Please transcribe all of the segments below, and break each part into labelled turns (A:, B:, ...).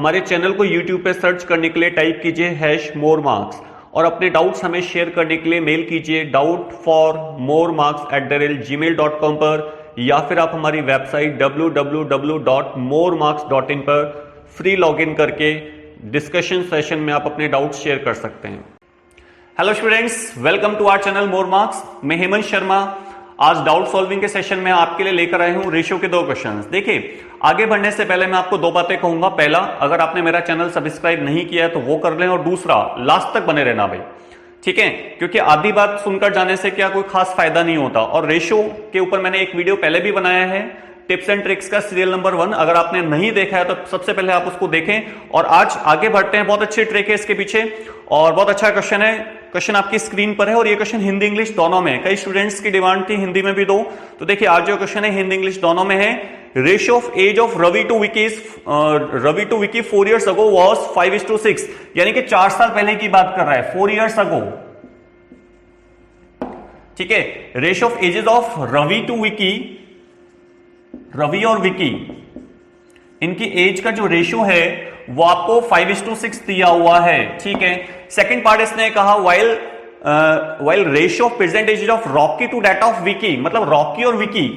A: हमारे चैनल को YouTube पे सर्च करने के लिए टाइप कीजिए #moremarks और अपने डाउट्स हमें शेयर करने के लिए मेल कीजिए doubtformoremarks@gmail.com पर, या फिर आप हमारी वेबसाइट www.moremarks.in पर फ्री लॉगिन करके डिस्कशन सेशन में आप अपने डाउट्स शेयर कर सकते हैं। Hello students, welcome to our channel More Marks. मैं हेमंत शर्मा आज डाउट सॉल्विंग के सेशन में आपके लिए लेकर आया हूं रेशियो के 2 क्वेश्चंस। देखिए, आगे बढ़ने से पहले मैं आपको 2 बातें कहूंगा। पहला, अगर आपने मेरा चैनल सब्सक्राइब नहीं किया है तो वो कर लें, और दूसरा, लास्ट तक बने रहना भाई, ठीक है, क्योंकि आधी बात सुनकर जाने से क्या कोई खास फायदा नहीं होता। और रेशियो के ऊपर मैंने एक वीडियो पहले भी बनाया है, टिप्स एंड ट्रिक्स का सीरियल नंबर 1। अगर आपने नहीं देखा है तो सबसे पहले आप उसको देखें। और आज आगे बढ़ते हैं, बहुत अच्छी ट्रिक है इसके पीछे और बहुत अच्छा क्वेश्चन है। क्वेश्चन आपकी स्क्रीन पर है और ये क्वेश्चन हिंदी इंग्लिश दोनों में है। कई स्टूडेंट्स की डिमांड थी हिंदी में भी दो, तो देखिए आज जो क्वेश्चन है हिंदी इंग्लिश दोनों में है। Ratio of age of Ravi to Vicky 4 years ago was 5:6, यानी कि 4 साल पहले की बात कर रहा है, 4 years ago, ठीक है। Ratio of ages of Ravi to Vicky, Ravi और विकी, इनकी एज का जो रेशियो है वो आपको 5:6 दिया हुआ है, ठीक है। सेकंड पार्ट इसने कहा while ratio of present age of Rocky to that of Vicky, मतलब रॉकी और विकी,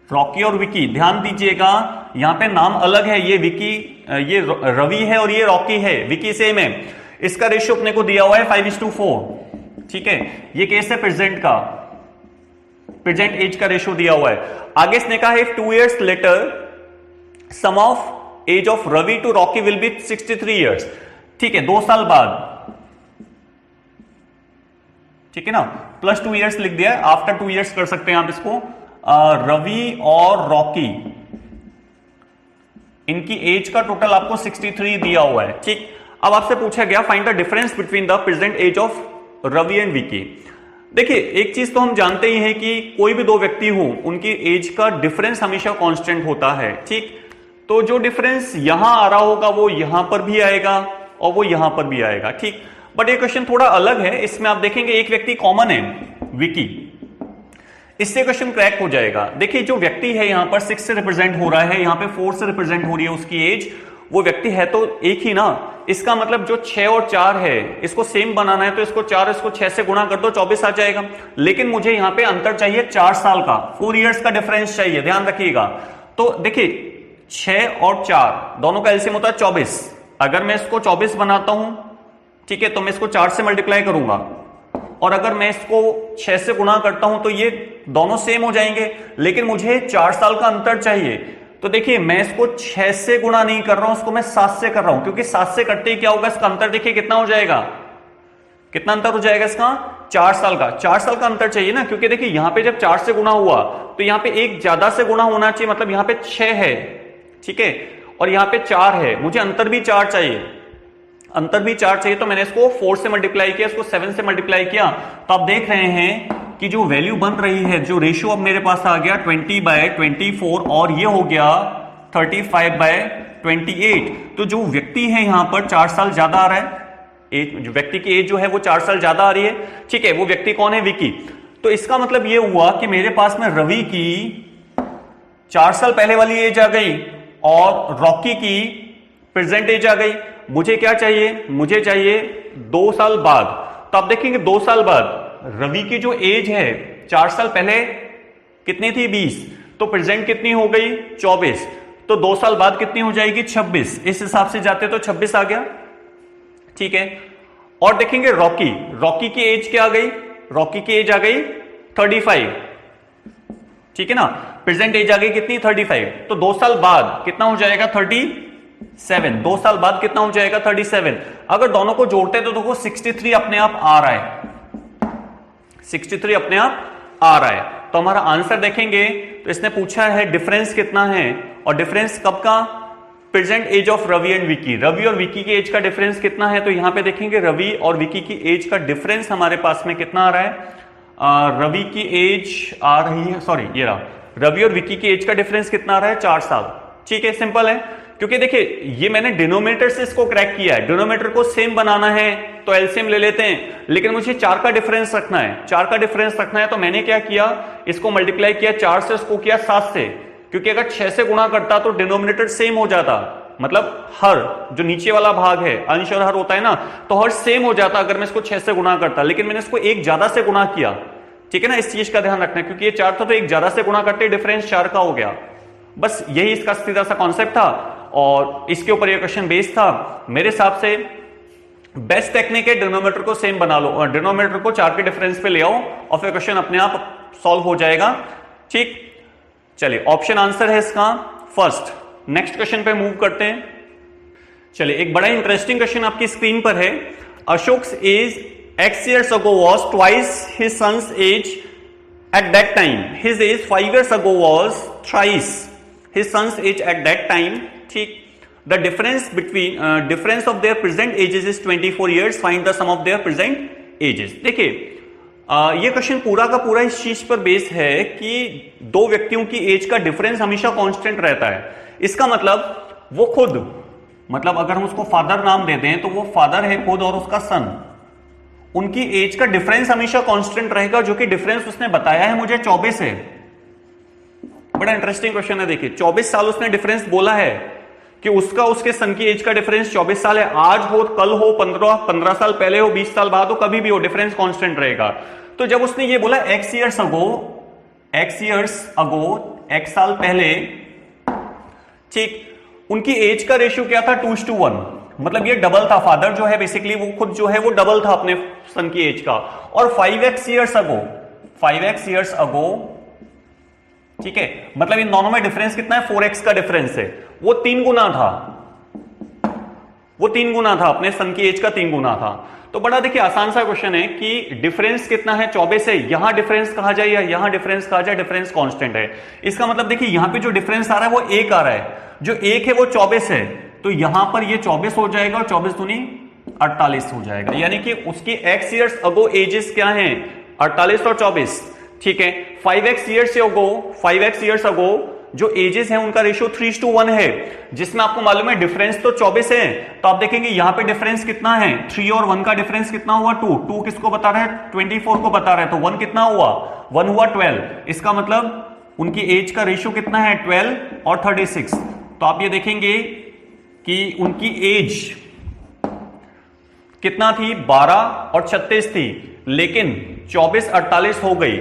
A: रॉकी और विकी, ध्यान दीजिएगा यहां पे नाम अलग है। ये विकी, ये रवि है और ये रॉकी है, विकी सेम है। इसका रेशियो अपने को दिया हुआ है 5:4, ठीक है। ये केस है प्रेजेंट का, प्रेजेंट एज का रेशियो दिया हुआ है। आगे इसने कहा if 2 years later sum of age of Ravi to Rocky will be 63 years, ठीक है, 2 साल बाद, ठीक है ना, प्लस 2 years लिख दिया, आफ्टर 2 years कर सकते हैं आप इसको। रवि और रॉकी, इनकी एज का टोटल आपको 63 दिया हुआ है, ठीक। अब आपसे पूछा गया find the difference between the present age of Ravi and Vicky. देखिए, एक चीज तो हम जानते ही हैं कि कोई भी 2 व्यक्ति हो उनकी एज का डिफरेंस हमेशा कांस्टेंट होता है, ठीक। तो जो डिफरेंस यहां आ रहा होगा वो यहां पर भी आएगा और वो यहां पर भी आएगा, ठीक। बट ये क्वेश्चन थोड़ा अलग है, इसमें आप देखेंगे एक व्यक्ति कॉमन है, विकी, इससे क्वेश्चन क्रैक हो जाएगा। देखिए, जो व्यक्ति है यहां पर 6 से रिप्रेजेंट हो रहा है, यहां पे 4 से रिप्रेजेंट हो रही है उसकी एज, वो व्यक्ति है तो एक ही ना। इसका मतलब जो 6 और 4 है इसको सेम बनाना है तो इसको 4 इसको 6 से गुणा कर दो, 24 आ जाएगा। लेकिन मुझे यहां पे अंतर चाहिए 4 साल का, 4 years का डिफरेंस चाहिए, ध्यान रखिएगा। तो देखिए 6 और 4 दोनों का एलसीएम होता है 24। अगर मैं इसको 24 बनाता हूं, ठीक है, तो मैं इसको 4 से मल्टीप्लाई करूंगा, और अगर मैं इसको 6 से गुणा करता हूं तो ये दोनों सेम हो जाएंगे, लेकिन मुझे 4 साल का अंतर चाहिए। तो देखिए, मैं इसको 6 से गुणा नहीं कर रहा हूं, इसको मैं 7 से कर रहा हूं, क्योंकि 7 से करते ही क्या होगा, इसका अंतर देखिए कितना हो जाएगा, कितना अंतर हो जाएगा इसका, 4 साल का। 4 साल का अंतर चाहिए ना, क्योंकि देखिए यहां पे जब 4 से गुणा हुआ तो यहां पे एक ज्यादा से गुणा होना चाहिए, मतलब यहां पे 6 है, ठीक है, और यहां पे 4 है, मुझे अंतर भी 4 चाहिए, अंतर भी 4 चाहिए। तो मैंने इसको 4 से मल्टीप्लाई किया, इसको 7 से मल्टीप्लाई किया, तो आप देख रहे हैं कि जो वैल्यू बन रही है, जो रेशियो अब मेरे पास आ गया 20/24 और ये हो गया 35/28। तो जो व्यक्ति है यहां पर 4 साल ज्यादा आ रहा है, जो व्यक्ति की एज जो है वो 4 साल ज्यादा आ रही है, ठीक है। वो व्यक्ति कौन है, विकी। तो इसका मतलब ये हुआ कि मेरे पास में रवि की 4 साल पहले वाली एज आ गई और रॉकी की प्रेजेंट एज आ गई। मुझे क्या चाहिए, मुझे चाहिए 2 साल बाद। तो आप देखेंगे 2 साल बाद रवि की जो एज है 4 साल पहले कितनी थी, 20, तो प्रेजेंट कितनी हो गई, 24, तो 2 साल बाद कितनी हो जाएगी, 26। इस हिसाब से जाते तो 26 आ गया, ठीक है। और देखेंगे रॉकी, रॉकी की एज क्या आ गई, रॉकी की एज आ गई 35, ठीक है ना, प्रेजेंट एज आ गई कितनी, 35, तो 2 साल बाद कितना हो जाएगा, 37। 2 साल बाद कितना हो जाएगा, 37। अगर दोनों को जोड़ते तो देखो 63 अपने आप आ रहा है, 63 अपने आप आ रहा है। तो हमारा आंसर देखेंगे तो इसने पूछा है डिफरेंस कितना है, और डिफरेंस कब का, present age of Ravi and Vicky, Ravi और विकी की एज का डिफरेंस कितना है। तो यहां पे देखेंगे रवि और विकी की एज का डिफरेंस हमारे पास में कितना आ रहा है, रवि की एज आ रही है, सॉरी ये रहा, रवि और विकी की एज का डिफरेंस कितना आ रहा है, 4 साल, ठीक है। सिंपल है, क्योंकि देखिए ये मैंने डिनोमिनेटर से इसको क्रैक किया है, डिनोमिनेटर को सेम बनाना है तो एलसीएम ले लेते हैं, लेकिन मुझे 4 का डिफरेंस रखना है, 4 का डिफरेंस रखना है। तो मैंने क्या किया, इसको मल्टीप्लाई किया 4 से, इसको किया 7 से, क्योंकि अगर 6 से गुणा करता तो डिनोमिनेटर सेम हो जाता, मतलब हर जो नीचे वाला भाग है, अंश और हर होता है ना, तो हर सेम हो जाता अगर मैं इसको 6 से गुना करता, लेकिन मैंने इसको एक ज्यादा से गुना किया। ठीक है ना, इस चीज का ध्यान रखना है, क्योंकि ये 4 था तो एक ज्यादा से गुना करते डिफरेंस 4 का हो गया। बस यही इसका सीधा सा कॉन्सेप्ट था और इसके ऊपर ये क्वेश्चन बेस्ड था। मेरे हिसाब से बेस्ट टेक्निक है डिनोमिनेटर को सेम बना लो और डिनोमिनेटर को 4 के डिफरेंस पे ले आओ और फिर क्वेश्चन अपने आप सॉल्व हो जाएगा। ठीक, चलिए ऑप्शन आंसर है इसका फर्स्ट। नेक्स्ट क्वेश्चन पे मूव करते हैं। चलिए एक बड़ा इंटरेस्टिंग क्वेश्चन आपकी स्क्रीन पर है। Ashoks as x years ago was twice his son's age at that time. His age 5 years ago was thrice his son's age at that time. ठीक, the difference between difference of their present ages is 24 years. Find the sum of their present ages. देखिए ये question पूरा का पूरा इस चीज पर base है कि दो व्यक्तियों की एज का डिफरेंस हमेशा कांस्टेंट रहता है। इसका मतलब वो खुद, मतलब अगर हम उसको फादर नाम दे दें तो वो फादर है खुद और उसका सन, उनकी एज का डिफरेंस हमेशा कांस्टेंट रहेगा, जो कि डिफरेंस उसने बताया है मुझे 24 है। बड़ा इंटरेस्टिंग क्वेश्चन है। देखिए 24 साल उसने डिफरेंस बोला है कि उसका उसके सन की एज का डिफरेंस 24 साल है। आज हो, कल हो, 15 साल पहले हो, 20 साल बाद हो, कभी भी हो, डिफरेंस कांस्टेंट रहेगा। तो जब उसने ये बोला x years ago, x साल पहले, ठीक, उनकी एज का रेशियो क्या था? 2:1, मतलब ये डबल था। फादर जो है बेसिकली वो खुद जो है वो डबल था अपने सन की एज का। और 5x years ago, ठीक है, मतलब इन दोनों में डिफरेंस कितना है? 4x का डिफरेंस है। वो 3 गुना था, अपने सन की एज का 3 गुना था। तो बड़ा देखिए आसान सा क्वेश्चन है कि डिफरेंस कितना है? 24 है। यहां डिफरेंस कहा जाए या यहां डिफरेंस कहा जाए, डिफरेंस कांस्टेंट है। इसका मतलब देखिए यहां पे जो डिफरेंस आ रहा है वो 1 आ रहा है, जो 1 है वो 24 है, तो यहां पर ये 24 हो जाएगा और 24 दूनी 48 हो जाएगा। यानी कि उसकी x years ago एजेस क्या हैं? 48 और 24। ठीक है, 5x years ago जो एजेस हैं उनका रेशियो 3:1 है, जिसमें आपको मालूम है डिफरेंस तो 24 है। तो आप देखेंगे यहां पे डिफरेंस कितना है? 3 और 1 का डिफरेंस कितना हुआ? 2 किसको बता रहा है? 24 को बता रहा है। तो 1 कितना हुआ? 1 हुआ 12। इसका मतलब उनकी एज का रेशियो कितना है? 12 और 36। तो आप ये देखेंगे कि उनकी एज कितना थी? 12 और 36 थी, लेकिन 24-48 हो गई।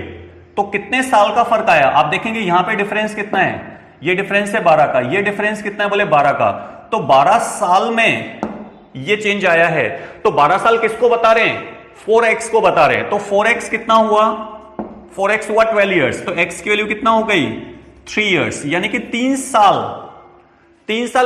A: तो कितने साल का फर्क आया? आप देखेंगे यहां पे डिफरेंस कितना है? ये डिफरेंस है 12 का, ये डिफरेंस कितना है? बोले 12 का। तो 12 साल में ये चेंज आया है। तो 12 साल किसको बता रहे हैं? 4x को बता रहे हैं। तो 4x कितना हुआ? 4x हुआ 12 इयर्स। तो x की वैल्यू कितना हो गई? 3 इयर्स, यानी कि 3 साल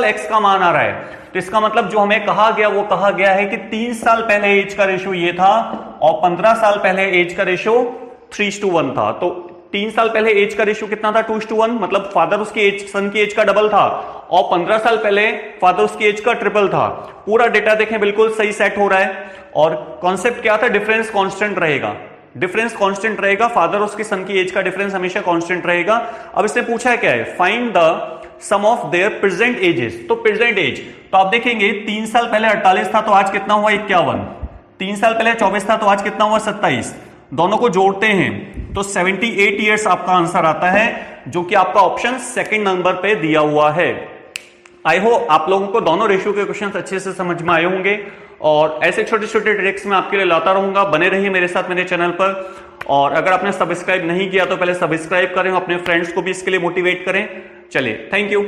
A: x का मान आ रहा है। तो इसका मतलब जो हमें कहा गया वो कहा गया है कि 3 साल पहले एज का रेशियो ये था और 15 साल पहले एज का रेशियो 3:1 था। तो 3 साल पहले एज का रेशियो कितना था? 2:1, मतलब फादर उसकी एज, सन की एज का डबल था, और 15 साल पहले फादर उसकी एज का ट्रिपल था। पूरा डेटा देखें बिल्कुल सही सेट हो रहा है। और कॉन्सेप्ट क्या था? डिफरेंस कांस्टेंट रहेगा, फादर उसके सन की एज का डिफरेंस हमेशा कांस्टेंट रहेगा। अब इसने पूछा है क्या है? Find the sum of their present ages. तो प्रेजेंट एज, तो आप देखेंगे 3 साल पहले 48 था तो आज कितना हुआ? 51। 3 साल पहले 24 था तो आज कितना हुआ? 27। दोनों को जोड़ते हैं तो 78 ईयर्स आपका आंसर आता है, जो कि आपका ऑप्शन सेकंड नंबर पे दिया हुआ है। आई होप आप लोगों को दोनों रेशियो के क्वेश्चंस अच्छे से समझ में आए होंगे, और ऐसे छोटे छोटे ट्रिक्स मैं आपके लिए लाता रहूंगा। बने रहिए मेरे साथ मेरे चैनल पर, और अगर आपने सब्सक्राइब नहीं किया तो पहले सब्सक्राइब करें, अपने फ्रेंड्स को भी इसके लिए मोटिवेट करें। चलिए, थैंक यू।